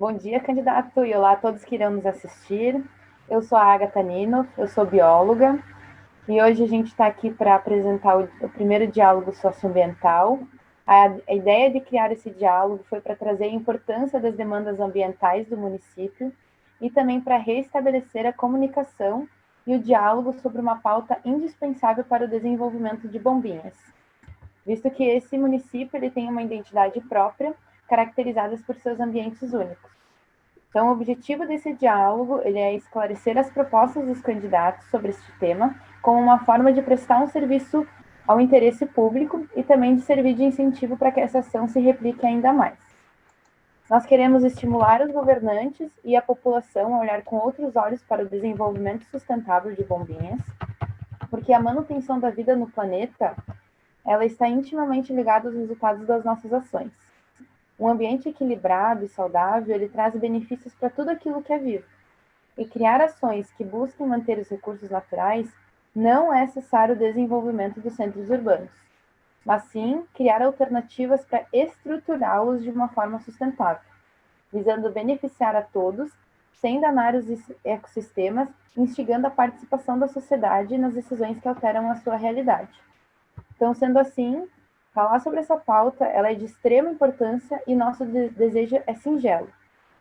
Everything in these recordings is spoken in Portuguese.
Bom dia, candidato, e olá a todos que irão nos assistir. Eu sou a Agatha Nino, eu sou bióloga, e hoje a gente está aqui para apresentar o primeiro diálogo socioambiental. A ideia de criar esse diálogo foi para trazer a importância das demandas ambientais do município e também para restabelecer a comunicação e o diálogo sobre uma pauta indispensável para o desenvolvimento de Bombinhas, visto que esse município ele tem uma identidade própria, caracterizadas por seus ambientes únicos. Então, o objetivo desse diálogo ele é esclarecer as propostas dos candidatos sobre este tema, como uma forma de prestar um serviço ao interesse público e também de servir de incentivo para que essa ação se replique ainda mais. Nós queremos estimular os governantes e a população a olhar com outros olhos para o desenvolvimento sustentável de Bombinhas, porque a manutenção da vida no planeta ela está intimamente ligada aos resultados das nossas ações. Um ambiente equilibrado e saudável, ele traz benefícios para tudo aquilo que é vivo. E criar ações que busquem manter os recursos naturais não é cessar o desenvolvimento dos centros urbanos, mas sim criar alternativas para estruturá-los de uma forma sustentável, visando beneficiar a todos, sem danar os ecossistemas, instigando a participação da sociedade nas decisões que alteram a sua realidade. Então, sendo assim, falar sobre essa pauta ela é de extrema importância e nosso desejo é singelo.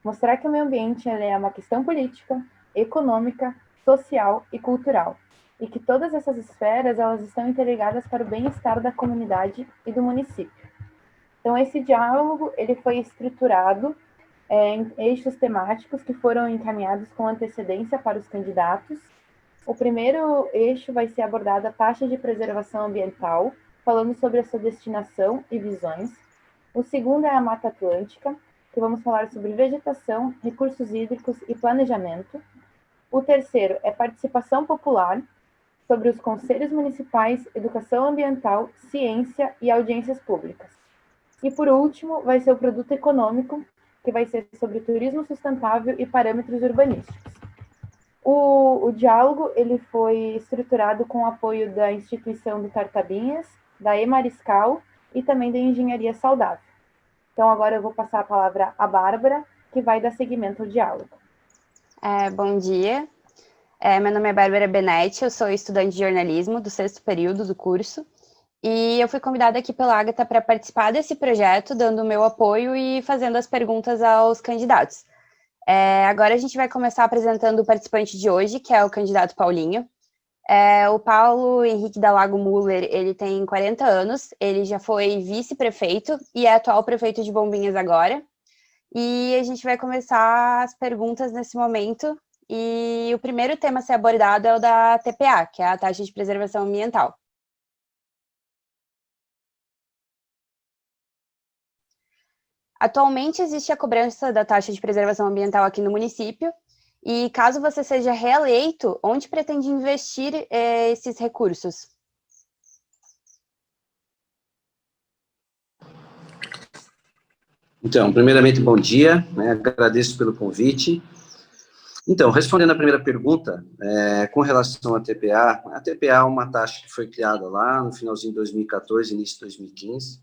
Mostrar que o meio ambiente é uma questão política, econômica, social e cultural. E que todas essas esferas elas estão interligadas para o bem-estar da comunidade e do município. Então, esse diálogo ele foi estruturado em eixos temáticos que foram encaminhados com antecedência para os candidatos. O primeiro eixo vai ser abordada a taxa de preservação ambiental, falando sobre a sua destinação e visões. O segundo é a Mata Atlântica, que vamos falar sobre vegetação, recursos hídricos e planejamento. O terceiro é participação popular, sobre os conselhos municipais, educação ambiental, ciência e audiências públicas. E por último, vai ser o produto econômico, que vai ser sobre turismo sustentável e parâmetros urbanísticos. O diálogo ele foi estruturado com o apoio da instituição do Tartabinhas, da Emariscal e também da Engenharia Saudável. Então, agora eu vou passar a palavra à Bárbara, que vai dar seguimento ao diálogo. Bom dia, meu nome é Bárbara Benetti, eu sou estudante de jornalismo do 6º período do curso, e eu fui convidada aqui pela Agatha para participar desse projeto, dando o meu apoio e fazendo as perguntas aos candidatos. Agora a gente vai começar apresentando o participante de hoje, que é o candidato Paulinho. O Paulo Henrique Dalago Muller, ele tem 40 anos, ele já foi vice-prefeito e é atual prefeito de Bombinhas agora. E a gente vai começar as perguntas nesse momento, e o primeiro tema a ser abordado é o da TPA, que é a taxa de preservação ambiental. Atualmente existe a cobrança da taxa de preservação ambiental aqui no município, e caso você seja reeleito, onde pretende investir esses recursos? Então, primeiramente, bom dia, agradeço pelo convite. Então, respondendo à primeira pergunta, com relação à TPA, a TPA é uma taxa que foi criada lá no finalzinho de 2014, início de 2015,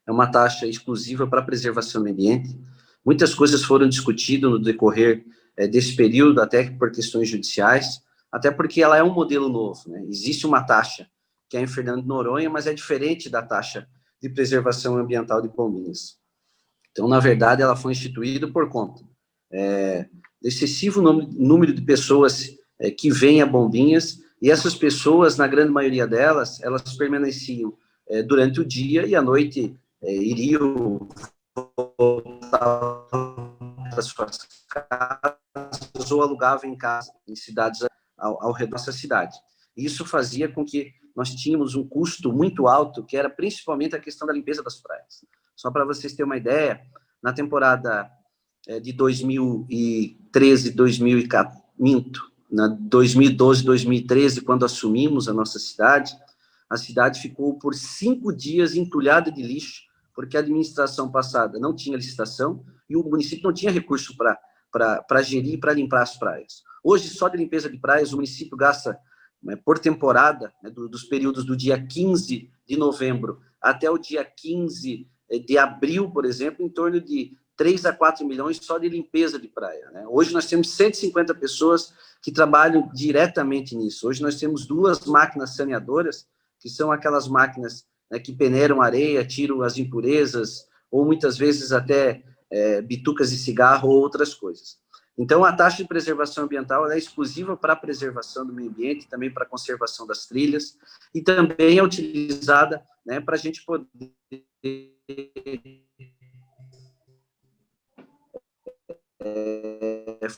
é uma taxa exclusiva para a preservação do ambiente. Muitas coisas foram discutidas no decorrer desse período, até por questões judiciais, até porque ela é um modelo novo, né? Existe uma taxa que é em Fernando de Noronha, mas é diferente da taxa de preservação ambiental de Bombinhas. Então, na verdade, ela foi instituída por conta do excessivo número de pessoas que vêm a Bombinhas, e essas pessoas, na grande maioria delas, elas permaneciam durante o dia e à noite iriam voltar para suas casas ou alugavam em casa, em cidades ao redor dessa cidade. Isso fazia com que nós tínhamos um custo muito alto, que era principalmente a questão da limpeza das praias. Só para vocês terem uma ideia, na temporada de 2013, 2012, 2013, quando assumimos a nossa cidade, a cidade ficou por 5 dias entulhada de lixo, porque a administração passada não tinha licitação e o município não tinha recurso para gerir e para limpar as praias. Hoje, só de limpeza de praias, o município gasta, por temporada, dos períodos do dia 15 de novembro até o dia 15 de abril, por exemplo, em torno de 3 a 4 milhões só de limpeza de praia, né? Hoje nós temos 150 pessoas que trabalham diretamente nisso. Hoje nós temos 2 máquinas saneadoras, que são aquelas máquinas, né, que peneiram areia, tiram as impurezas, ou muitas vezes até bitucas de cigarro ou outras coisas. Então, a taxa de preservação ambiental é exclusiva para a preservação do meio ambiente, também para a conservação das trilhas, e também é utilizada, né, para a gente poder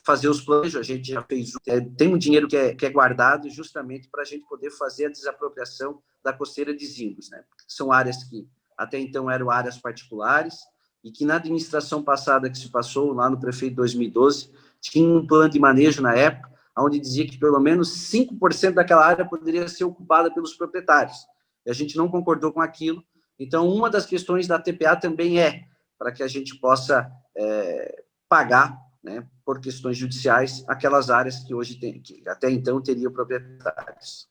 fazer os planos. A gente já fez, tem um dinheiro que é guardado justamente para a gente poder fazer a desapropriação da costeira de Zimbos, né? São áreas que até então eram áreas particulares e que na administração passada que se passou, lá no prefeito de 2012, tinha um plano de manejo na época, onde dizia que pelo menos 5% daquela área poderia ser ocupada pelos proprietários. E a gente não concordou com aquilo. Então, uma das questões da TPA também é para que a gente possa pagar, né, por questões judiciais, aquelas áreas que hoje tem, que até então teriam proprietários.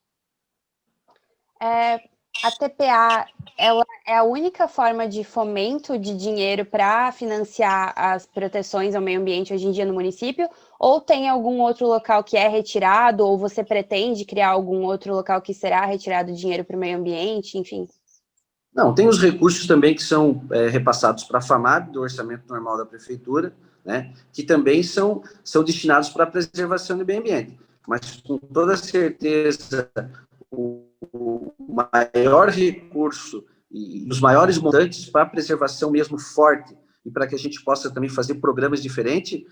A TPA, ela é a única forma de fomento de dinheiro para financiar as proteções ao meio ambiente hoje em dia no município? Ou tem algum outro local que é retirado, ou você pretende criar algum outro local que será retirado dinheiro para o meio ambiente, enfim? Não, tem os recursos também que são repassados para a FAMAB, do orçamento normal da prefeitura, né, que também são destinados para a preservação do meio ambiente. Mas, com toda certeza, o maior recurso e os maiores montantes para a preservação mesmo forte e para que a gente possa também fazer programas diferentes,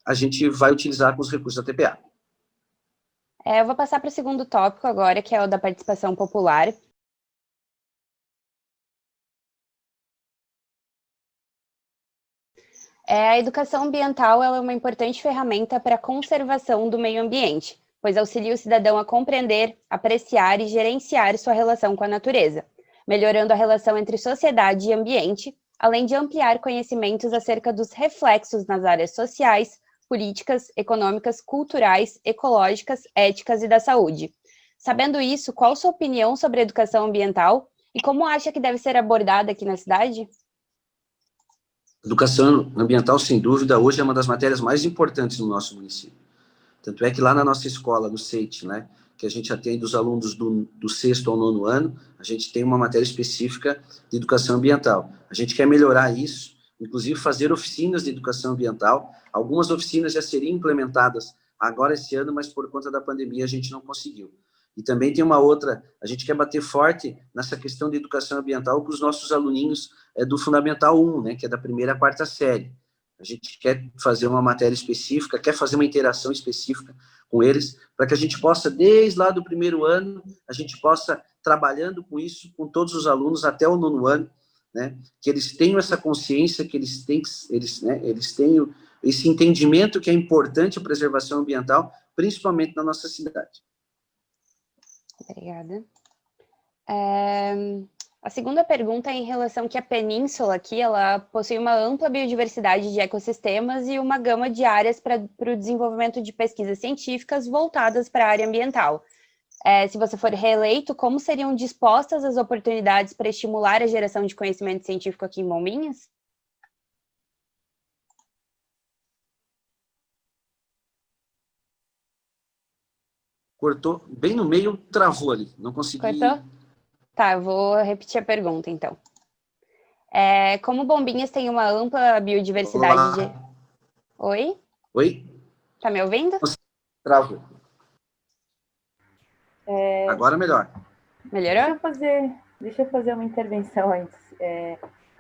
a gente vai utilizar com os recursos da TPA. Eu vou passar para o segundo tópico agora, que é o da participação popular. A educação ambiental ela é uma importante ferramenta para a conservação do meio ambiente, pois auxilia o cidadão a compreender, apreciar e gerenciar sua relação com a natureza, melhorando a relação entre sociedade e ambiente, além de ampliar conhecimentos acerca dos reflexos nas áreas sociais, políticas, econômicas, culturais, ecológicas, éticas e da saúde. Sabendo isso, qual sua opinião sobre a educação ambiental e como acha que deve ser abordada aqui na cidade? Educação ambiental, sem dúvida, hoje é uma das matérias mais importantes no nosso município. Tanto é que lá na nossa escola, no SEIT, né, que a gente atende os alunos do 6º ao 9º ano, a gente tem uma matéria específica de educação ambiental. A gente quer melhorar isso, inclusive fazer oficinas de educação ambiental. Algumas oficinas já seriam implementadas agora esse ano, mas por conta da pandemia a gente não conseguiu. E também tem uma outra, a gente quer bater forte nessa questão de educação ambiental com os nossos aluninhos do Fundamental 1, né, que é da 1ª à 4ª série. A gente quer fazer uma matéria específica, quer fazer uma interação específica com eles, para que a gente possa, desde lá do 1º ano, a gente possa, trabalhando com isso, com todos os alunos até o 9º ano, né, que eles tenham essa consciência, que eles tenham esse entendimento que é importante a preservação ambiental, principalmente na nossa cidade. Obrigada. A segunda pergunta é em relação que a península aqui, ela possui uma ampla biodiversidade de ecossistemas e uma gama de áreas para o desenvolvimento de pesquisas científicas voltadas para a área ambiental. Se você for reeleito, como seriam dispostas as oportunidades para estimular a geração de conhecimento científico aqui em Bombinhas? Cortou bem no meio, travou ali, não consegui... Cortou? Tá, eu vou repetir a pergunta, então. Como Bombinhas tem uma ampla biodiversidade de... Oi? Oi? Tá me ouvindo? Travou. Agora melhor. Melhorou? Deixa eu fazer uma intervenção antes.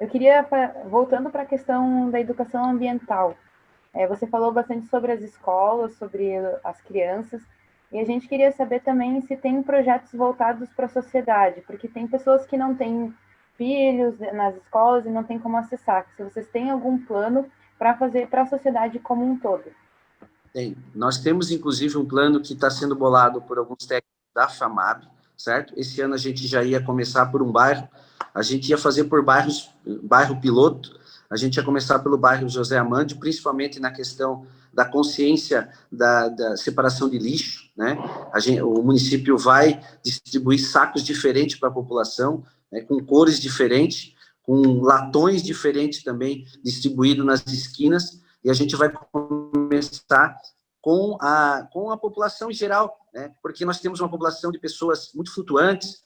Eu queria, voltando para a questão da educação ambiental, você falou bastante sobre as escolas, sobre as crianças, e a gente queria saber também se tem projetos voltados para a sociedade, porque tem pessoas que não têm filhos nas escolas e não tem como acessar. Se vocês têm algum plano para fazer para a sociedade como um todo. Tem. Nós temos, inclusive, um plano que está sendo bolado por alguns técnicos da FAMAB, certo? Esse ano a gente já ia começar por um bairro, a gente ia fazer por bairro piloto, a gente ia começar pelo bairro José Amândio, principalmente na questão da consciência da separação de lixo, né? O município vai distribuir sacos diferentes para a população, né, com cores diferentes, com latões diferentes também distribuídos nas esquinas, e a gente vai começar com a população em geral, né? Porque nós temos uma população de pessoas muito flutuantes,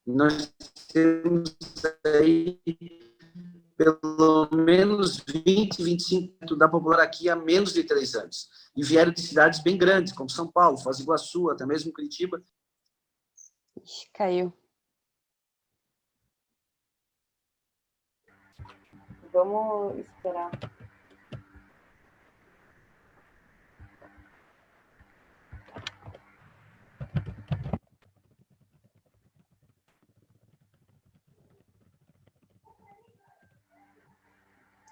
nós temos aí pelo menos 20, 25% da população aqui há menos de 3 anos, e vieram de cidades bem grandes, como São Paulo, Foz do Iguaçu, até mesmo Curitiba. Ixi, caiu. Vamos esperar.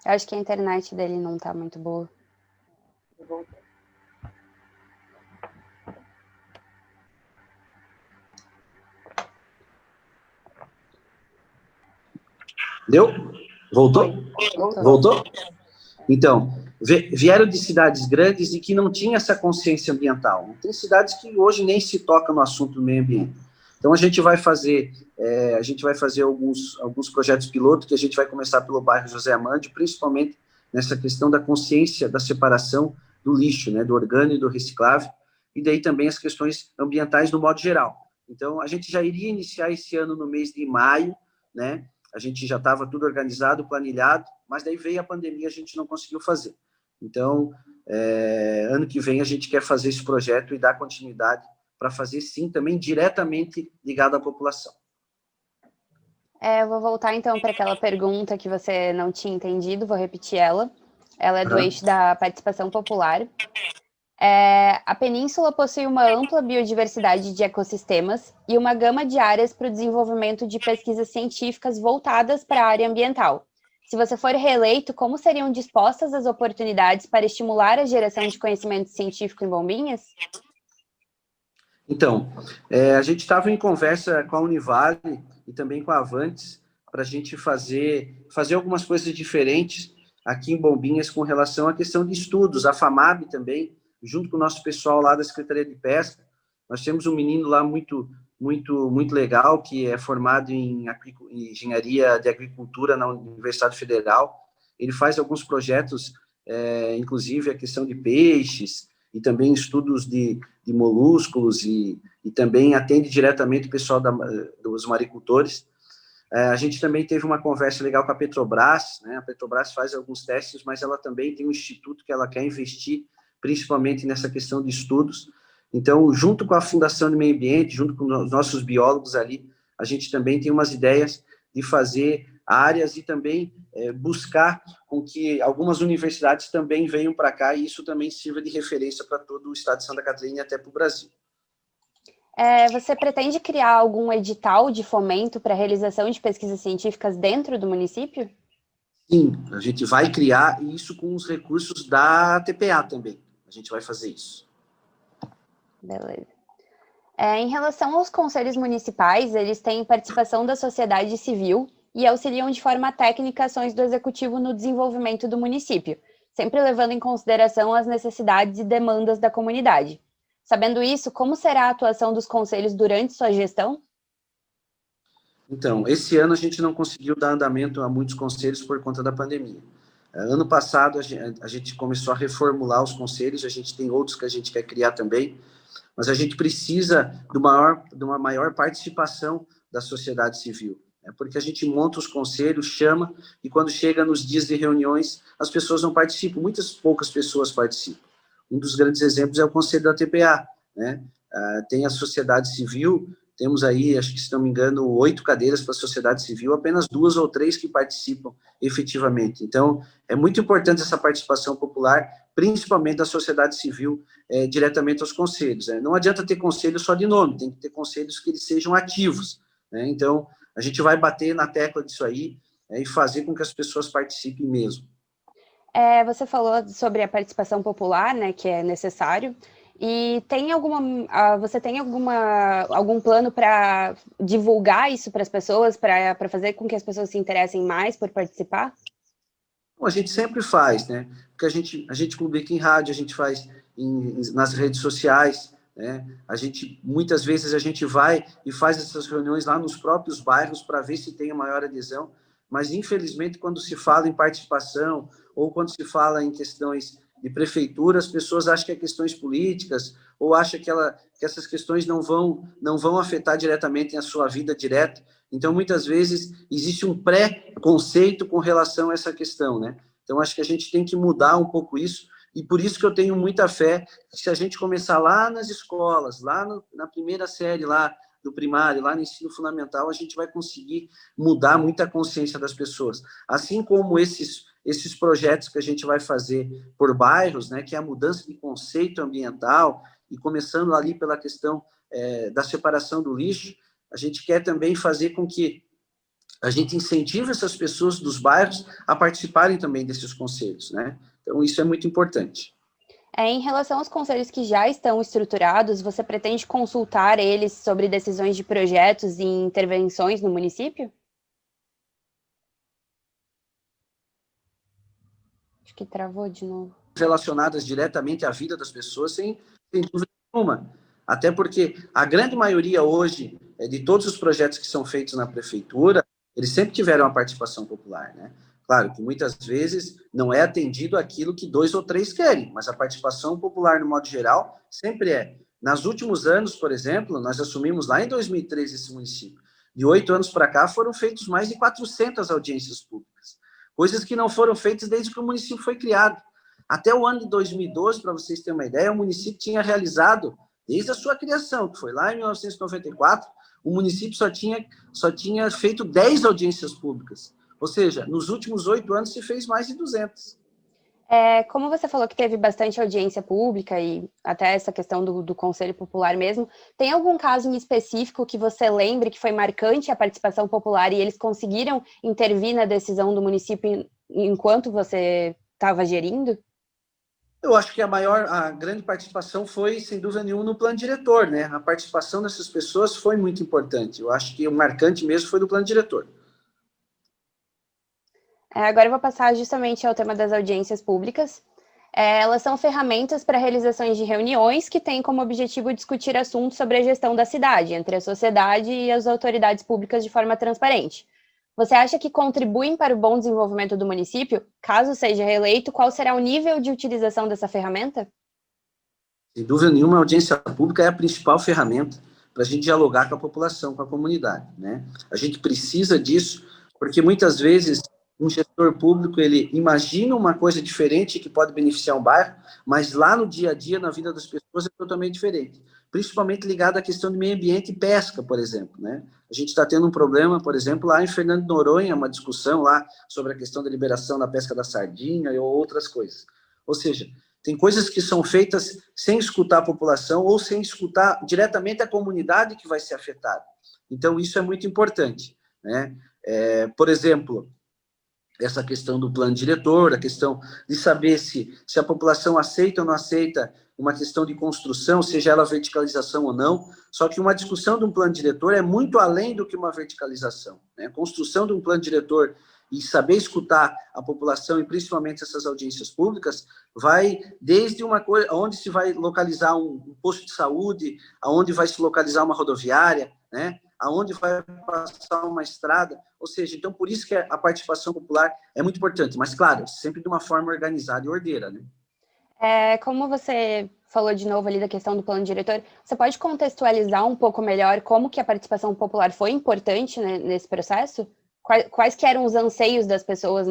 Eu acho que a internet dele não tá muito boa. Deu? Voltou? Voltou. Então, vieram de cidades grandes e que não tinham essa consciência ambiental. Tem cidades que hoje nem se tocam no assunto do meio ambiente. Então, a gente vai fazer alguns projetos piloto, que a gente vai começar pelo bairro José Amândio, principalmente nessa questão da consciência da separação do lixo, né, do orgânico e do reciclável, e daí também as questões ambientais no modo geral. Então, a gente já iria iniciar esse ano no mês de maio, né? A gente já estava tudo organizado, planilhado, mas daí veio a pandemia, a gente não conseguiu fazer. Então, ano que vem a gente quer fazer esse projeto e dar continuidade para fazer, sim, também diretamente ligado à população. Eu vou voltar, então, para aquela pergunta que você não tinha entendido, vou repetir ela. Ela é do eixo da participação popular. A península possui uma ampla biodiversidade de ecossistemas e uma gama de áreas para o desenvolvimento de pesquisas científicas voltadas para a área ambiental. Se você for reeleito, como seriam dispostas as oportunidades para estimular a geração de conhecimento científico em Bombinhas? Então, a gente estava em conversa com a Univale e também com a Avantes para a gente fazer algumas coisas diferentes aqui em Bombinhas com relação à questão de estudos, a FAMAB também, junto com o nosso pessoal lá da Secretaria de Pesca. Nós temos um menino lá muito legal, que é formado em engenharia de agricultura na Universidade Federal. Ele faz alguns projetos, inclusive a questão de peixes, e também estudos de molúsculos, e também atende diretamente o pessoal dos maricultores. A gente também teve uma conversa legal com a Petrobras, né? A Petrobras faz alguns testes, mas ela também tem um instituto que ela quer investir principalmente nessa questão de estudos. Então, junto com a Fundação de Meio Ambiente, junto com os nossos biólogos ali, a gente também tem umas ideias de fazer áreas e também buscar com que algumas universidades também venham para cá e isso também sirva de referência para todo o estado de Santa Catarina e até para o Brasil. Você pretende criar algum edital de fomento para a realização de pesquisas científicas dentro do município? Sim, a gente vai criar isso com os recursos da TPA também. A gente vai fazer isso. Beleza. Em relação aos conselhos municipais, eles têm participação da sociedade civil e auxiliam de forma técnica ações do executivo no desenvolvimento do município, sempre levando em consideração as necessidades e demandas da comunidade. Sabendo isso, como será a atuação dos conselhos durante sua gestão? Então, esse ano a gente não conseguiu dar andamento a muitos conselhos por conta da pandemia. Ano passado a gente começou a reformular os conselhos, a gente tem outros que a gente quer criar também, mas a gente precisa de uma maior participação da sociedade civil, porque a gente monta os conselhos, chama, e quando chega nos dias de reuniões, as pessoas não participam, poucas pessoas participam. Um dos grandes exemplos é o conselho da TPA, né? Tem a sociedade civil, temos aí, acho que se não me engano, 8 cadeiras para a sociedade civil, apenas 2 ou 3 que participam efetivamente. Então, é muito importante essa participação popular, principalmente da sociedade civil, diretamente aos conselhos. Não adianta ter conselhos só de nome, tem que ter conselhos que eles sejam ativos, né? Então, a gente vai bater na tecla disso aí, e fazer com que as pessoas participem mesmo. Você falou sobre a participação popular, né, que é necessário, e você tem algum plano para divulgar isso para as pessoas, para fazer com que as pessoas se interessem mais por participar? Bom, a gente sempre faz, né? Porque a gente publica em rádio, a gente faz nas redes sociais, né? Muitas vezes a gente vai e faz essas reuniões lá nos próprios bairros para ver se tem a maior adesão. mas, infelizmente, quando se fala em participação ou quando se fala em questões de prefeitura, as pessoas acham que é questões políticas ou acham que essas questões não vão afetar diretamente a sua vida direta. Então, muitas vezes, existe um pré-conceito com relação a essa questão, né? Então, acho que a gente tem que mudar um pouco isso, e por isso que eu tenho muita fé que se a gente começar lá nas escolas, lá na primeira série lá do primário, lá no ensino fundamental, a gente vai conseguir mudar muita consciência das pessoas. Assim como esses projetos que a gente vai fazer por bairros, né, que é a mudança de conceito ambiental, e começando ali pela questão da separação do lixo, a gente quer também fazer com que a gente incentive essas pessoas dos bairros a participarem também desses conselhos, né? Então, isso é muito importante. Em relação aos conselhos que já estão estruturados, você pretende consultar eles sobre decisões de projetos e intervenções no município? Acho que travou de novo. Relacionadas diretamente à vida das pessoas, sem dúvida nenhuma. Até porque a grande maioria hoje de todos os projetos que são feitos na prefeitura, eles sempre tiveram a participação popular, né? Claro que muitas vezes não é atendido aquilo que 2 ou 3 querem, mas a participação popular, no modo geral, sempre é. Nos últimos anos, por exemplo, nós assumimos lá em 2013 esse município. De 8 anos para cá, foram feitas mais de 400 audiências públicas. Coisas que não foram feitas desde que o município foi criado. Até o ano de 2012, para vocês terem uma ideia, o município tinha realizado, desde a sua criação, que foi lá em 1994, o município só tinha feito 10 audiências públicas. Ou seja, nos últimos 8 anos se fez mais de 200. Como você falou que teve bastante audiência pública e até essa questão do Conselho Popular mesmo, tem algum caso em específico que você lembre que foi marcante a participação popular e eles conseguiram intervir na decisão do município enquanto você estava gerindo? Eu acho que a grande participação foi, sem dúvida nenhuma, no plano diretor, né? A participação dessas pessoas foi muito importante. Eu acho que o marcante mesmo foi do plano diretor. Agora eu vou passar justamente ao tema das audiências públicas. Elas são ferramentas para realizações de reuniões que têm como objetivo discutir assuntos sobre a gestão da cidade, entre a sociedade e as autoridades públicas de forma transparente. Você acha que contribuem para o bom desenvolvimento do município? Caso seja reeleito, qual será o nível de utilização dessa ferramenta? Sem dúvida nenhuma, a audiência pública é a principal ferramenta para a gente dialogar com a população, com a comunidade, né? A gente precisa disso, porque muitas vezes um gestor público, ele imagina uma coisa diferente que pode beneficiar um bairro, mas lá no dia a dia, na vida das pessoas, é totalmente diferente. Principalmente ligado à questão de meio ambiente e pesca, por exemplo, né? A gente está tendo um problema, por exemplo, lá em Fernando de Noronha, uma discussão lá sobre a questão da liberação da pesca da sardinha ou outras coisas. Ou seja, tem coisas que são feitas sem escutar a população ou sem escutar diretamente a comunidade que vai ser afetada. Então, isso é muito importante, né? Por exemplo, essa questão do plano diretor, a questão de saber se a população aceita ou não aceita uma questão de construção, seja ela verticalização ou não, só que uma discussão de um plano diretor é muito além do que uma verticalização, né? A construção de um plano diretor e saber escutar a população, e principalmente essas audiências públicas, vai desde uma coisa, onde se vai localizar um posto de saúde, aonde vai se localizar uma rodoviária, né? Aonde vai passar uma estrada, ou seja, então por isso que a participação popular é muito importante, mas claro, sempre de uma forma organizada e ordeira, né? Como você falou de novo ali da questão do plano diretor, você pode contextualizar um pouco melhor como que a participação popular foi importante, né, nesse processo? Quais que eram os anseios das pessoas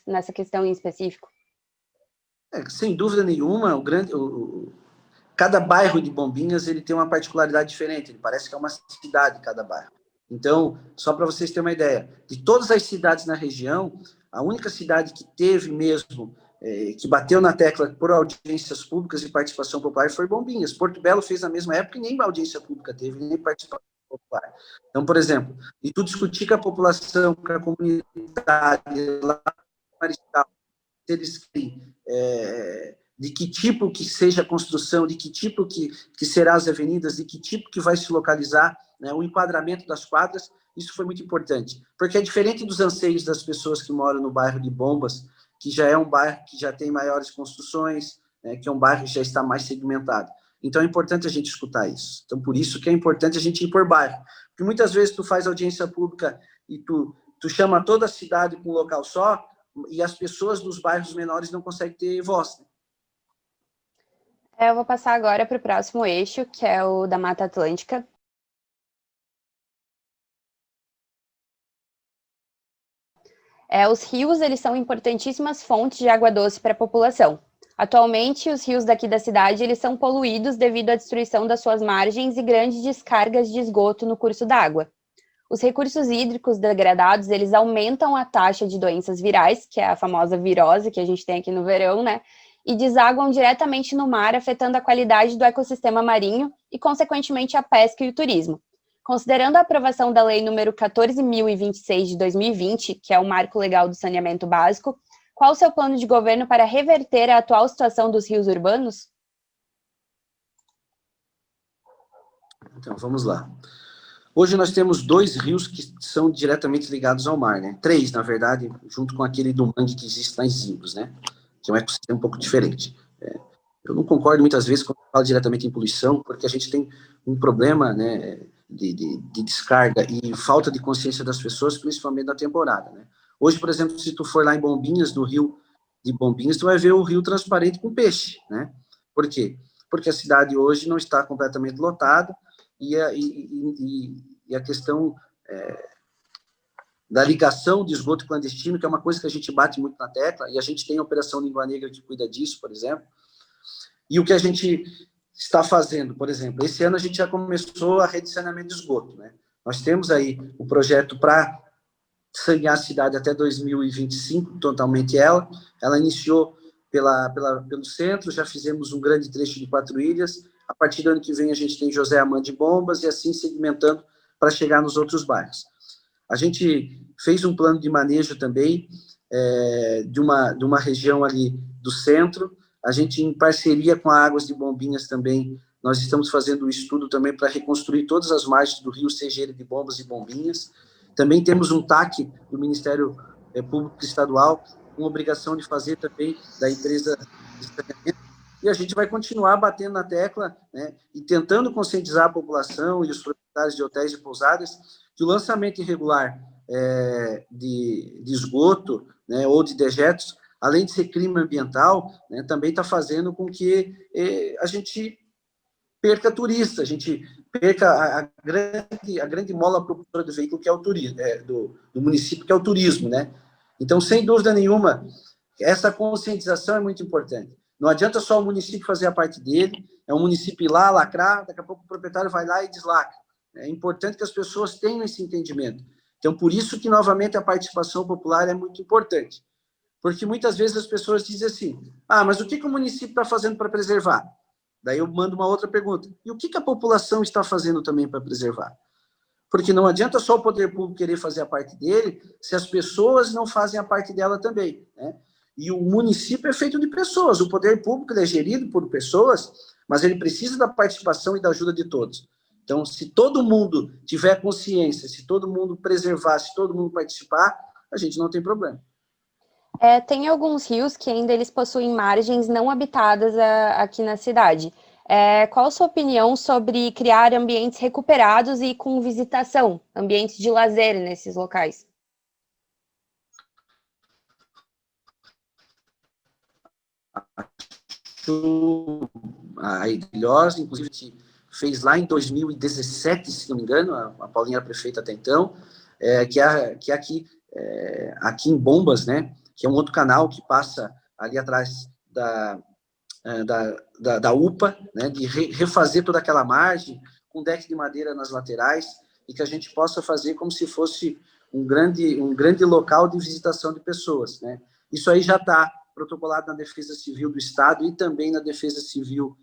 nessa questão em específico? Sem dúvida nenhuma, cada bairro de Bombinhas ele tem uma particularidade diferente, ele parece que é uma cidade cada bairro. Então, só para vocês terem uma ideia, de todas as cidades na região, a única cidade que teve mesmo, que bateu na tecla por audiências públicas e participação popular foi Bombinhas. Porto Belo fez na mesma época e nem audiência pública teve, nem participação popular. Então, por exemplo, e tu discutir com a população, com a comunidade lá no Maristal, se eles querem de que tipo que seja a construção, de que tipo que será as avenidas, de que tipo que vai se localizar, né, o enquadramento das quadras, isso foi muito importante, porque é diferente dos anseios das pessoas que moram no bairro de Bombas, que já é um bairro que já tem maiores construções, né, que é um bairro que já está mais segmentado. Então é importante a gente escutar isso. Então por isso que é importante a gente ir por bairro, porque muitas vezes tu faz audiência pública e tu tu chama toda a cidade para um local só e as pessoas dos bairros menores não conseguem ter voz. Né? Eu vou passar agora para o próximo eixo, que é o da Mata Atlântica. Os rios, eles são importantíssimas fontes de água doce para a população. Atualmente, os rios daqui da cidade, eles são poluídos devido à destruição das suas margens e grandes descargas de esgoto no curso d'água. Os recursos hídricos degradados, eles aumentam a taxa de doenças virais, que é a famosa virose que a gente tem aqui no verão, né? E desaguam diretamente no mar, afetando a qualidade do ecossistema marinho e, consequentemente, a pesca e o turismo. Considerando a aprovação da Lei número 14.026 de 2020, que é o marco legal do saneamento básico, qual o seu plano de governo para reverter a atual situação dos rios urbanos? Então, vamos lá. Hoje nós temos 2 rios que são diretamente ligados ao mar, né? 3, na verdade, junto com aquele do mangue que existe lá em Zimbros, né? Que é um ecossistema um pouco diferente. Eu não concordo muitas vezes quando falo diretamente em poluição, porque a gente tem um problema, né, de descarga e falta de consciência das pessoas, principalmente na temporada, né? Hoje, por exemplo, se tu for lá em Bombinhas, no rio de Bombinhas, tu vai ver o rio transparente com peixe, né? Por quê? Porque a cidade hoje não está completamente lotada e a questão da ligação de esgoto clandestino, que é uma coisa que a gente bate muito na tecla, e a gente tem a Operação Língua Negra que cuida disso, por exemplo. E o que a gente está fazendo, por exemplo, esse ano a gente já começou a rede de saneamento de esgoto, né? Nós temos aí o projeto para sanear a cidade até 2025, totalmente ela iniciou pelo centro, já fizemos um grande trecho de 4 ilhas, a partir do ano que vem a gente tem José Amand de Bombas, e assim segmentando para chegar nos outros bairros. A gente fez um plano de manejo também de uma região ali do centro. A gente, em parceria com a Águas de Bombinhas também, nós estamos fazendo um estudo também para reconstruir todas as margens do rio Segeira de Bombas e Bombinhas. Também temos um TAC do Ministério Público Estadual, com obrigação de fazer também da empresa de saneamento. E a gente vai continuar batendo na tecla, né, e tentando conscientizar a população e os proprietários de hotéis e pousadas que o lançamento irregular de esgoto, né, ou de dejetos, além de ser crime ambiental, né, também está fazendo com que a gente perca turista, a gente perca a grande mola propulsora do veículo, que é o turismo, do município, que é o turismo, né? Então, sem dúvida nenhuma, essa conscientização é muito importante. Não adianta só o município fazer a parte dele, é o município ir lá, lacrar, daqui a pouco o proprietário vai lá e deslacra. É importante que as pessoas tenham esse entendimento. Então, por isso que, novamente, a participação popular é muito importante. Porque muitas vezes as pessoas dizem assim, mas o que o município está fazendo para preservar? Daí eu mando uma outra pergunta. E o que a população está fazendo também para preservar? Porque não adianta só o poder público querer fazer a parte dele, se as pessoas não fazem a parte dela também, né? E o município é feito de pessoas, o poder público ele é gerido por pessoas, mas ele precisa da participação e da ajuda de todos. Então, se todo mundo tiver consciência, se todo mundo preservar, se todo mundo participar, a gente não tem problema. Tem alguns rios que ainda eles possuem margens não habitadas aqui na cidade. Qual a sua opinião sobre criar ambientes recuperados e com visitação, ambientes de lazer nesses locais? A Ilhosa, inclusive, que fez lá em 2017, se não me engano, a Paulinha era prefeita até então, que aqui em Bombas, né, que é um outro canal que passa ali atrás da UPA, né, de refazer toda aquela margem, com deck de madeira nas laterais, e que a gente possa fazer como se fosse um grande local de visitação de pessoas, né. Isso aí já está protocolado na Defesa Civil do Estado e também na Defesa Civil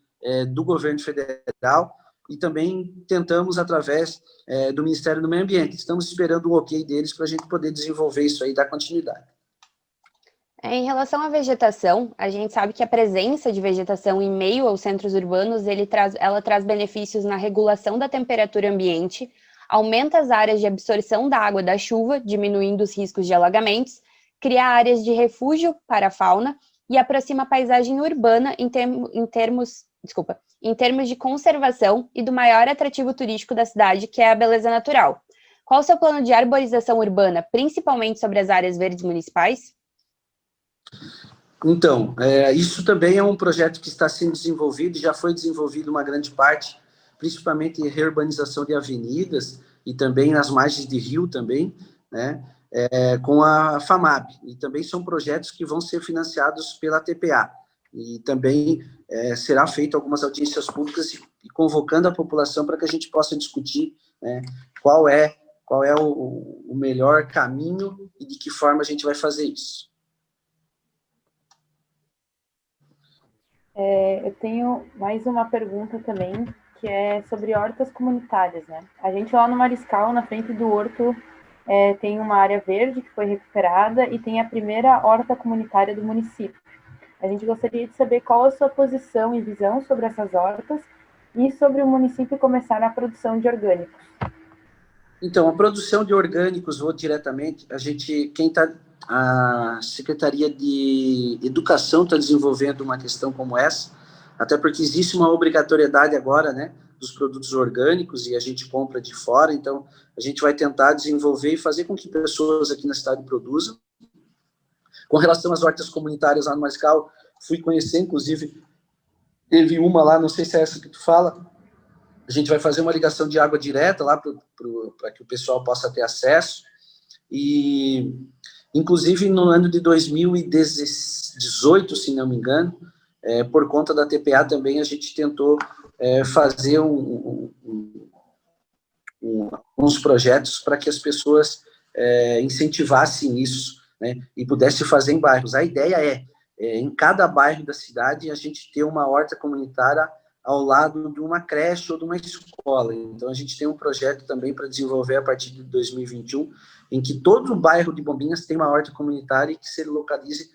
do Governo Federal, e também tentamos através do Ministério do Meio Ambiente. Estamos esperando o ok deles para a gente poder desenvolver isso aí e dar continuidade. Em relação à vegetação, a gente sabe que a presença de vegetação em meio aos centros urbanos, ela traz benefícios na regulação da temperatura ambiente, aumenta as áreas de absorção da água da chuva, diminuindo os riscos de alagamentos, cria áreas de refúgio para a fauna e aproxima a paisagem urbana em termos de conservação e do maior atrativo turístico da cidade, que é a beleza natural. Qual o seu plano de arborização urbana, principalmente sobre as áreas verdes municipais? Então, isso também é um projeto que está sendo desenvolvido, e já foi desenvolvido uma grande parte, principalmente em reurbanização de avenidas e também nas margens de rio também, né, com a FAMAB. E também são projetos que vão ser financiados pela TPA. E também será feito algumas audiências públicas e convocando a população para que a gente possa discutir, né, qual é o melhor caminho e de que forma a gente vai fazer isso. Eu tenho mais uma pergunta também, que é sobre hortas comunitárias, né? A gente lá no Mariscal, na frente do horto, tem uma área verde que foi recuperada e tem a primeira horta comunitária do município. A gente gostaria de saber qual a sua posição e visão sobre essas hortas e sobre o município começar a produção de orgânicos. Então, a produção de orgânicos, vou diretamente, a Secretaria de Educação está desenvolvendo uma questão como essa, até porque existe uma obrigatoriedade agora, né, dos produtos orgânicos e a gente compra de fora, então a gente vai tentar desenvolver e fazer com que pessoas aqui na cidade produzam. Com relação às hortas comunitárias lá no Mariscal, fui conhecer, inclusive, teve uma lá, não sei se é essa que tu fala, a gente vai fazer uma ligação de água direta lá para que o pessoal possa ter acesso. E, inclusive, no ano de 2018, se não me engano, por conta da TPA também, a gente tentou fazer uns projetos para que as pessoas incentivassem isso, né, e pudessem fazer em bairros. A ideia em cada bairro da cidade, a gente ter uma horta comunitária ao lado de uma creche ou de uma escola. Então, a gente tem um projeto também para desenvolver a partir de 2021, em que todo o bairro de Bombinhas tem uma horta comunitária e que se localize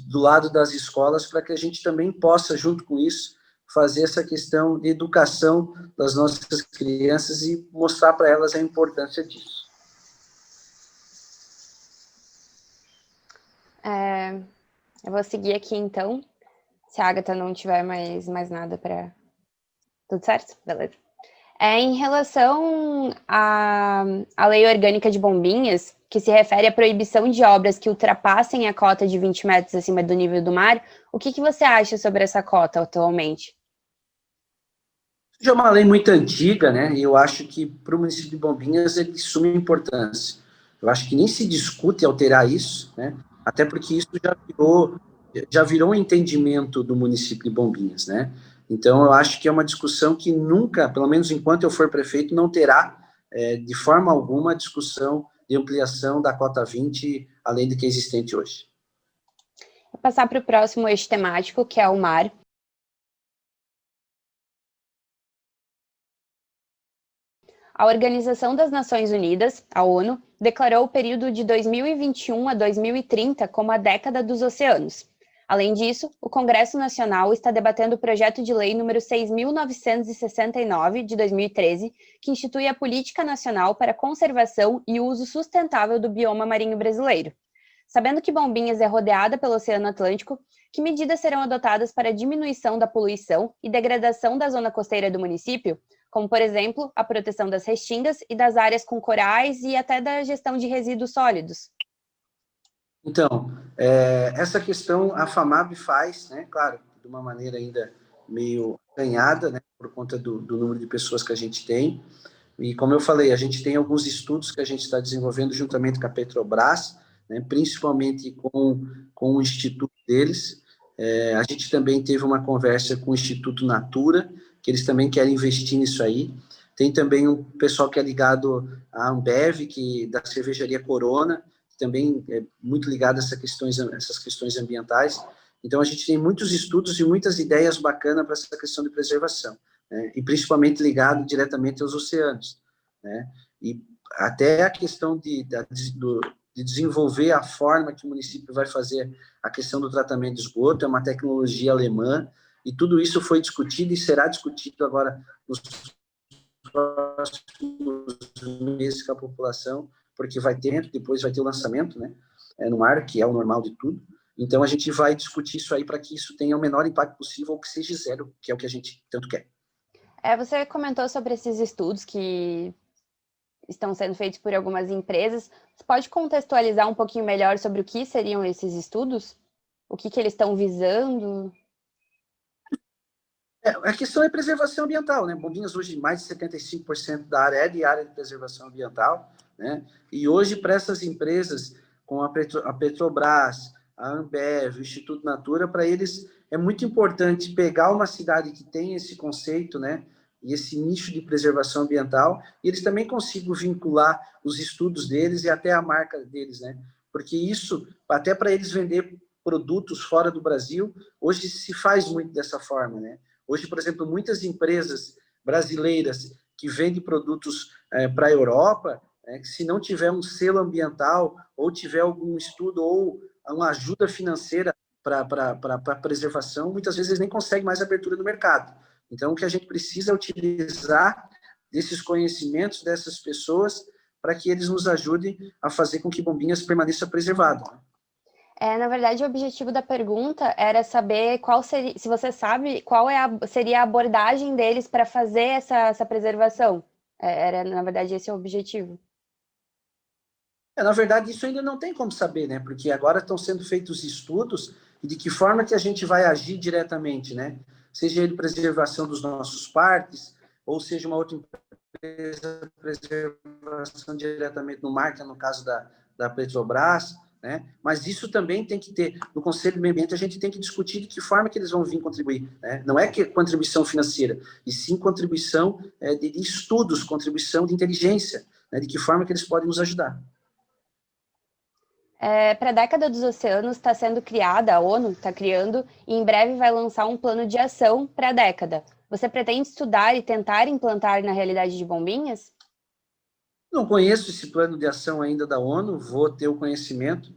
do lado das escolas, para que a gente também possa, junto com isso, fazer essa questão de educação das nossas crianças e mostrar para elas a importância disso. Eu vou seguir aqui, então. Se a Agatha não tiver mais nada para... Tudo certo? Beleza. Em relação à Lei Orgânica de Bombinhas, que se refere à proibição de obras que ultrapassem a cota de 20 metros acima do nível do mar, o que você acha sobre essa cota atualmente? Já é uma lei muito antiga, né? E eu acho que para o município de Bombinhas é de suma importância. Eu acho que nem se discute alterar isso, né? Até porque isso já virou um entendimento do município de Bombinhas, né? Então, eu acho que é uma discussão que nunca, pelo menos enquanto eu for prefeito, não terá, de forma alguma, discussão de ampliação da cota 20, além do que é existente hoje. Vou passar para o próximo eixo temático, que é o mar. A Organização das Nações Unidas, a ONU, declarou o período de 2021 a 2030 como a década dos oceanos. Além disso, o Congresso Nacional está debatendo o projeto de lei número 6.969, de 2013, que institui a Política Nacional para a Conservação e Uso Sustentável do Bioma Marinho Brasileiro. Sabendo que Bombinhas é rodeada pelo Oceano Atlântico, que medidas serão adotadas para a diminuição da poluição e degradação da zona costeira do município, como, por exemplo, a proteção das restingas e das áreas com corais e até da gestão de resíduos sólidos? Então, essa questão a FAMAB faz, né, claro, de uma maneira ainda meio ganhada, né, por conta do número de pessoas que a gente tem. E, como eu falei, a gente tem alguns estudos que a gente está desenvolvendo juntamente com a Petrobras, né, principalmente com o instituto deles. A gente também teve uma conversa com o Instituto Natura, que eles também querem investir nisso aí. Tem também um pessoal que é ligado à Ambev, da cervejaria Corona, que também é muito ligado a essas questões ambientais. Então, a gente tem muitos estudos e muitas ideias bacanas para essa questão de preservação, né, e principalmente ligado diretamente aos oceanos, né, e até a questão de desenvolver a forma que o município vai fazer a questão do tratamento de esgoto, é uma tecnologia alemã, e tudo isso foi discutido e será discutido agora nos próximos meses com a população, porque depois vai ter o lançamento, né, no mar, que é o normal de tudo. Então, a gente vai discutir isso aí para que isso tenha o menor impacto possível ou que seja zero, que é o que a gente tanto quer. Você comentou sobre esses estudos que estão sendo feitos por algumas empresas. Você pode contextualizar um pouquinho melhor sobre o que seriam esses estudos? O que eles estão visando? A questão é preservação ambiental, né? Bombinhas hoje, mais de 75% da área é de área de preservação ambiental, né? E hoje, para essas empresas, com a Petrobras, a Ambev, o Instituto Natura, para eles é muito importante pegar uma cidade que tem esse conceito, né? E esse nicho de preservação ambiental, e eles também consigam vincular os estudos deles e até a marca deles, né? Porque isso, até para eles vender produtos fora do Brasil, hoje se faz muito dessa forma, né? Hoje, por exemplo, muitas empresas brasileiras que vendem produtos para a Europa, que se não tiver um selo ambiental ou tiver algum estudo ou uma ajuda financeira para a preservação, muitas vezes eles nem conseguem mais abertura no mercado. Então, o que a gente precisa é utilizar desses conhecimentos dessas pessoas para que eles nos ajudem a fazer com que Bombinhas permaneça preservado. Na verdade, o objetivo da pergunta era saber qual seria, se você sabe, qual seria a abordagem deles para fazer essa preservação. Era, na verdade, esse é o objetivo. Na verdade, isso ainda não tem como saber, né? Porque agora estão sendo feitos estudos e de que forma que a gente vai agir diretamente, né? Seja ele preservação dos nossos parques, ou seja uma outra empresa preservação diretamente no mar, que é no caso da Petrobras, né? Mas isso também tem que ter, no Conselho do Meio Ambiente, a gente tem que discutir de que forma que eles vão vir contribuir, né? Não é que contribuição financeira, e sim contribuição de estudos, contribuição de inteligência, né? De que forma que eles podem nos ajudar. Para a década dos oceanos está sendo criada, a ONU está criando, e em breve vai lançar um plano de ação para a década. Você pretende estudar e tentar implantar na realidade de Bombinhas? Não conheço esse plano de ação ainda da ONU, vou ter o conhecimento.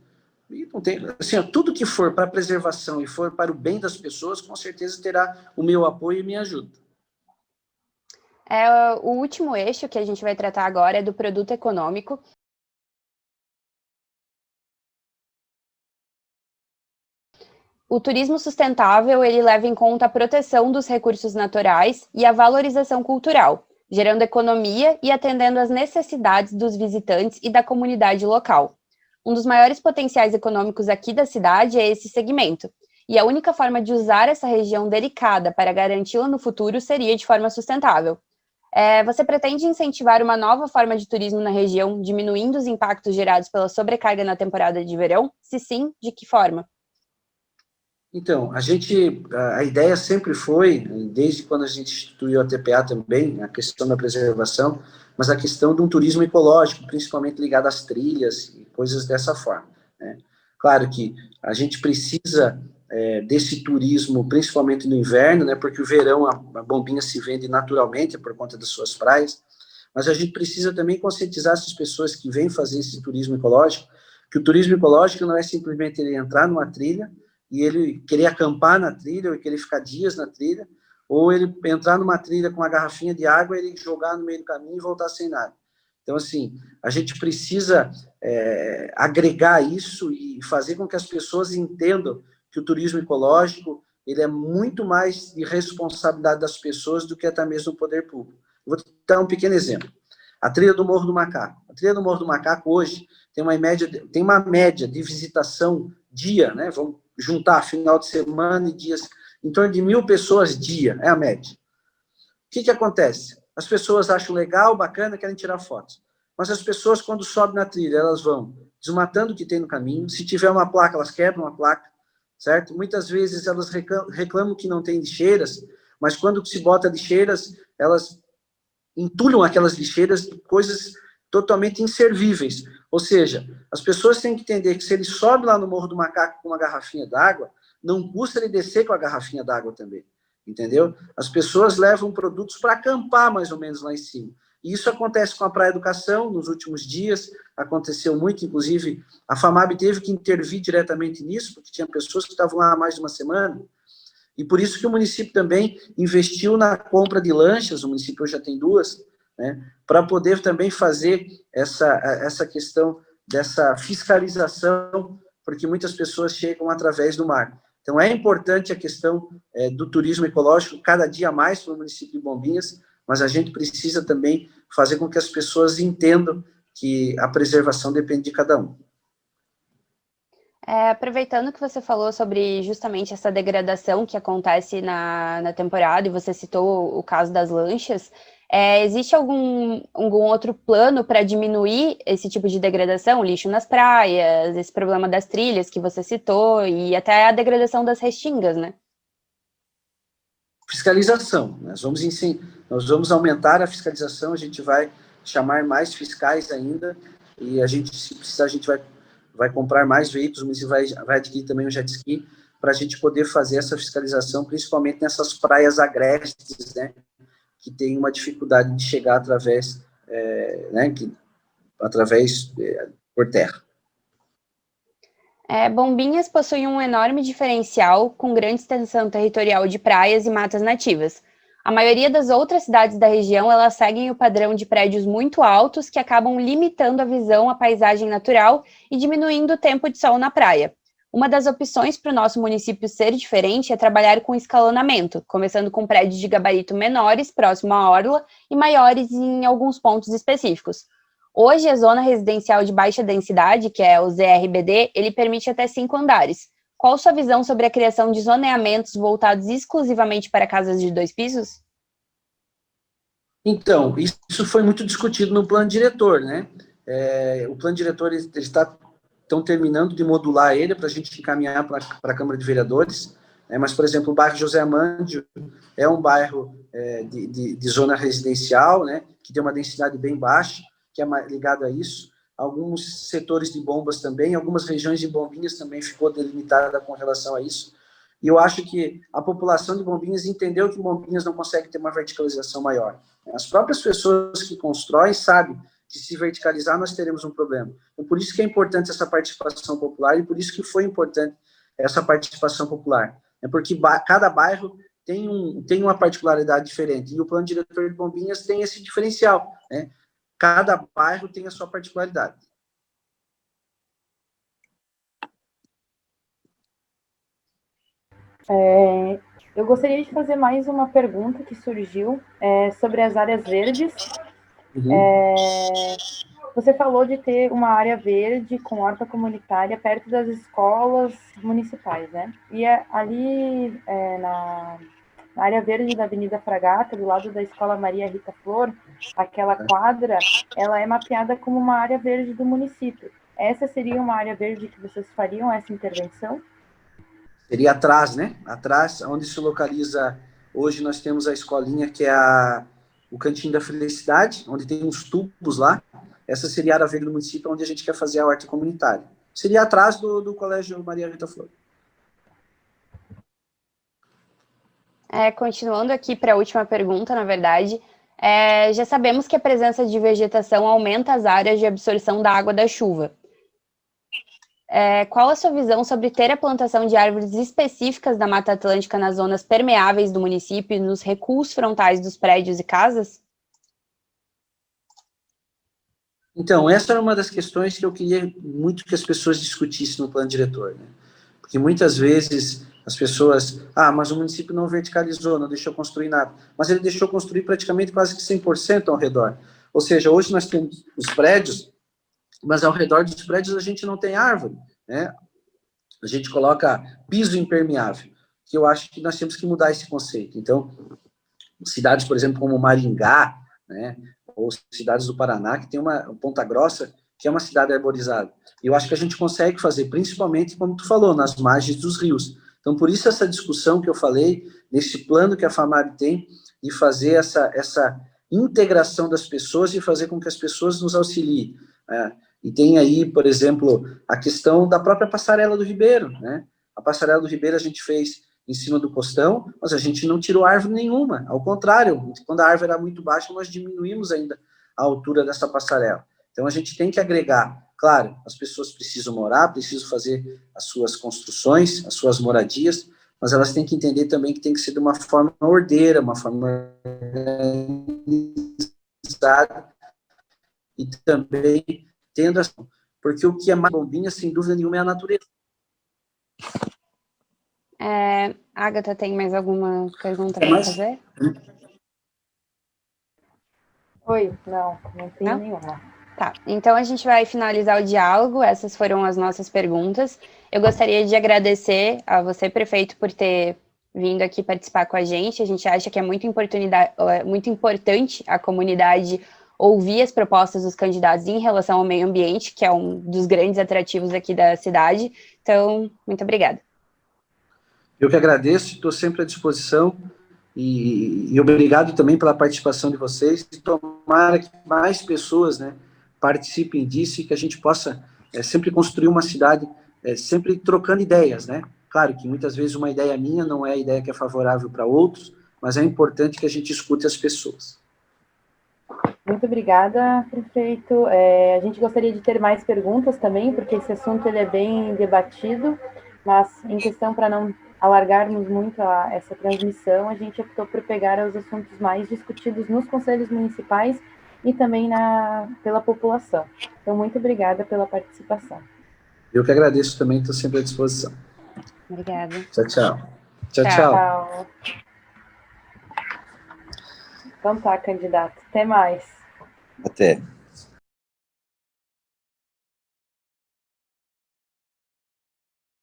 E não tem, assim, tudo que for para a preservação e for para o bem das pessoas, com certeza terá o meu apoio e minha ajuda. O último eixo que a gente vai tratar agora é do produto econômico. O turismo sustentável, ele leva em conta a proteção dos recursos naturais e a valorização cultural, gerando economia e atendendo às necessidades dos visitantes e da comunidade local. Um dos maiores potenciais econômicos aqui da cidade é esse segmento, e a única forma de usar essa região delicada para garanti-la no futuro seria de forma sustentável. Você pretende incentivar uma nova forma de turismo na região, diminuindo os impactos gerados pela sobrecarga na temporada de verão? Se sim, de que forma? Então, a ideia sempre foi, desde quando a gente instituiu a TPA também, a questão da preservação, mas a questão de um turismo ecológico, principalmente ligado às trilhas e coisas dessa forma, né? Claro que a gente precisa desse turismo, principalmente no inverno, né? Porque o verão a Bombinha se vende naturalmente por conta das suas praias, mas a gente precisa também conscientizar essas pessoas que vêm fazer esse turismo ecológico, que o turismo ecológico não é simplesmente ele entrar numa trilha e ele querer acampar na trilha, ou querer ficar dias na trilha, ou ele entrar numa trilha com uma garrafinha de água, ele jogar no meio do caminho e voltar sem nada. Então, assim, a gente precisa agregar isso e fazer com que as pessoas entendam que o turismo ecológico ele é muito mais de responsabilidade das pessoas do que até mesmo do poder público. Vou dar um pequeno exemplo. A trilha do Morro do Macaco. A trilha do Morro do Macaco hoje tem uma média de visitação dia, né? Vamos juntar final de semana e dias, em torno de 1.000 pessoas dia, é a média. O que acontece? As pessoas acham legal, bacana, querem tirar fotos. Mas as pessoas, quando sobem na trilha, elas vão desmatando o que tem no caminho. Se tiver uma placa, elas quebram a placa, certo? Muitas vezes elas reclamam que não tem lixeiras, mas quando se bota lixeiras, elas entulham aquelas lixeiras de coisas totalmente inservíveis. Ou seja, as pessoas têm que entender que se ele sobe lá no Morro do Macaco com uma garrafinha d'água, não custa ele descer com a garrafinha d'água também, entendeu? As pessoas levam produtos para acampar mais ou menos lá em cima. E isso acontece com a Praia Educação nos últimos dias, aconteceu muito, inclusive a FAMAB teve que intervir diretamente nisso, porque tinha pessoas que estavam lá há mais de uma semana, e por isso que o município também investiu na compra de lanchas, o município hoje já tem 2, né, para poder também fazer essa questão dessa fiscalização, porque muitas pessoas chegam através do mar. Então, é importante a questão do turismo ecológico, cada dia mais para o município de Bombinhas, mas a gente precisa também fazer com que as pessoas entendam que a preservação depende de cada um. Aproveitando que você falou sobre justamente essa degradação que acontece na temporada, e você citou o caso das lanchas, existe algum outro plano para diminuir esse tipo de degradação? Lixo nas praias, esse problema das trilhas que você citou, e até a degradação das restingas, né? Fiscalização. Nós vamos aumentar a fiscalização, a gente vai chamar mais fiscais ainda, e a gente, se precisar, a gente vai comprar mais veículos, o município vai adquirir também um jet ski, para a gente poder fazer essa fiscalização, principalmente nessas praias agrestes, né, que tem uma dificuldade de chegar através por terra. Bombinhas possui um enorme diferencial com grande extensão territorial de praias e matas nativas. A maioria das outras cidades da região, elas seguem o padrão de prédios muito altos que acabam limitando a visão à paisagem natural e diminuindo o tempo de sol na praia. Uma das opções para o nosso município ser diferente é trabalhar com escalonamento, começando com prédios de gabarito menores, próximo à orla, e maiores em alguns pontos específicos. Hoje, a zona residencial de baixa densidade, que é o ZRBD, ele permite até 5 andares. Qual sua visão sobre a criação de zoneamentos voltados exclusivamente para casas de 2 pisos? Então, isso foi muito discutido no plano diretor, né? O plano diretor, estão terminando de modular ele para a gente encaminhar para a Câmara de Vereadores, mas, por exemplo, o bairro José Amândio é um bairro de zona residencial, né, que tem uma densidade bem baixa, que é ligado a isso. Alguns setores de Bombas também, algumas regiões de Bombinhas também ficou delimitada com relação a isso. E eu acho que a população de Bombinhas entendeu que Bombinhas não consegue ter uma verticalização maior. As próprias pessoas que constroem sabem que se verticalizar nós teremos um problema. Então, por isso que é importante essa participação popular e por isso que foi importante essa participação popular. Porque cada bairro tem uma particularidade diferente e o plano diretor de Bombinhas tem esse diferencial, né? Cada bairro tem a sua particularidade. Eu gostaria de fazer mais uma pergunta que surgiu sobre as áreas verdes. Você falou de ter uma área verde com horta comunitária perto das escolas municipais, né? E ali na área verde da Avenida Fragata, do lado da Escola Maria Rita Flor, aquela quadra, ela é mapeada como uma área verde do município. Essa seria uma área verde que vocês fariam essa intervenção? Seria atrás, né? Atrás, onde se localiza... Hoje nós temos a escolinha, que é o Cantinho da Felicidade, onde tem uns tubos lá. Essa seria a área verde do município, onde a gente quer fazer a horta comunitária. Seria atrás do Colégio Maria Rita Flor. Continuando aqui para a última pergunta, na verdade, já sabemos que a presença de vegetação aumenta as áreas de absorção da água da chuva. Qual a sua visão sobre ter a plantação de árvores específicas da Mata Atlântica nas zonas permeáveis do município e nos recuos frontais dos prédios e casas? Então, essa era uma das questões que eu queria muito que as pessoas discutissem no plano diretor, né? Porque muitas vezes as pessoas, mas o município não verticalizou, não deixou construir nada. Mas ele deixou construir praticamente quase que 100% ao redor. Ou seja, hoje nós temos os prédios, mas ao redor dos prédios a gente não tem árvore, né? A gente coloca piso impermeável, que eu acho que nós temos que mudar esse conceito. Então, cidades, por exemplo, como Maringá, né, ou cidades do Paraná, que tem uma Ponta Grossa, que é uma cidade arborizada. E eu acho que a gente consegue fazer, principalmente, como tu falou, nas margens dos rios. Então, por isso essa discussão que eu falei, nesse plano que a FAMAB tem, de fazer essa integração das pessoas e fazer com que as pessoas nos auxiliem. E tem aí, por exemplo, a questão da própria Passarela do Ribeiro, né? A Passarela do Ribeiro a gente fez em cima do postão, mas a gente não tirou árvore nenhuma, ao contrário, quando a árvore era muito baixa, nós diminuímos ainda a altura dessa passarela. Então, a gente tem que agregar, claro, as pessoas precisam morar, precisam fazer as suas construções, as suas moradias, mas elas têm que entender também que tem que ser de uma forma ordeira, uma forma organizada, e também tendo porque o que é mais Bombinha, sem dúvida nenhuma, é a natureza. Agatha, tem mais alguma pergunta para fazer? Oi, não tem Não? nenhuma. Tá, então a gente vai finalizar o diálogo, essas foram as nossas perguntas. Eu gostaria de agradecer a você, prefeito, por ter vindo aqui participar com a gente acha que é muito importante a comunidade ouvir as propostas dos candidatos em relação ao meio ambiente, que é um dos grandes atrativos aqui da cidade. Então, muito obrigada. Eu que agradeço, estou sempre à disposição e obrigado também pela participação de vocês e tomara que mais pessoas, né, participem disso e que a gente possa sempre construir uma cidade, sempre trocando ideias, né? Claro que muitas vezes uma ideia minha não é a ideia que é favorável para outros, mas é importante que a gente escute as pessoas. Muito obrigada, prefeito. A gente gostaria de ter mais perguntas também, porque esse assunto ele é bem debatido, mas em questão para não alargarmos muito essa transmissão, a gente optou por pegar os assuntos mais discutidos nos conselhos municipais e também pela população. Então, muito obrigada pela participação. Eu que agradeço também, estou sempre à disposição. Obrigada. Tchau, tchau. Tchau, Tchau. tchau. Tchau. Então tá, candidato. Até mais. Até.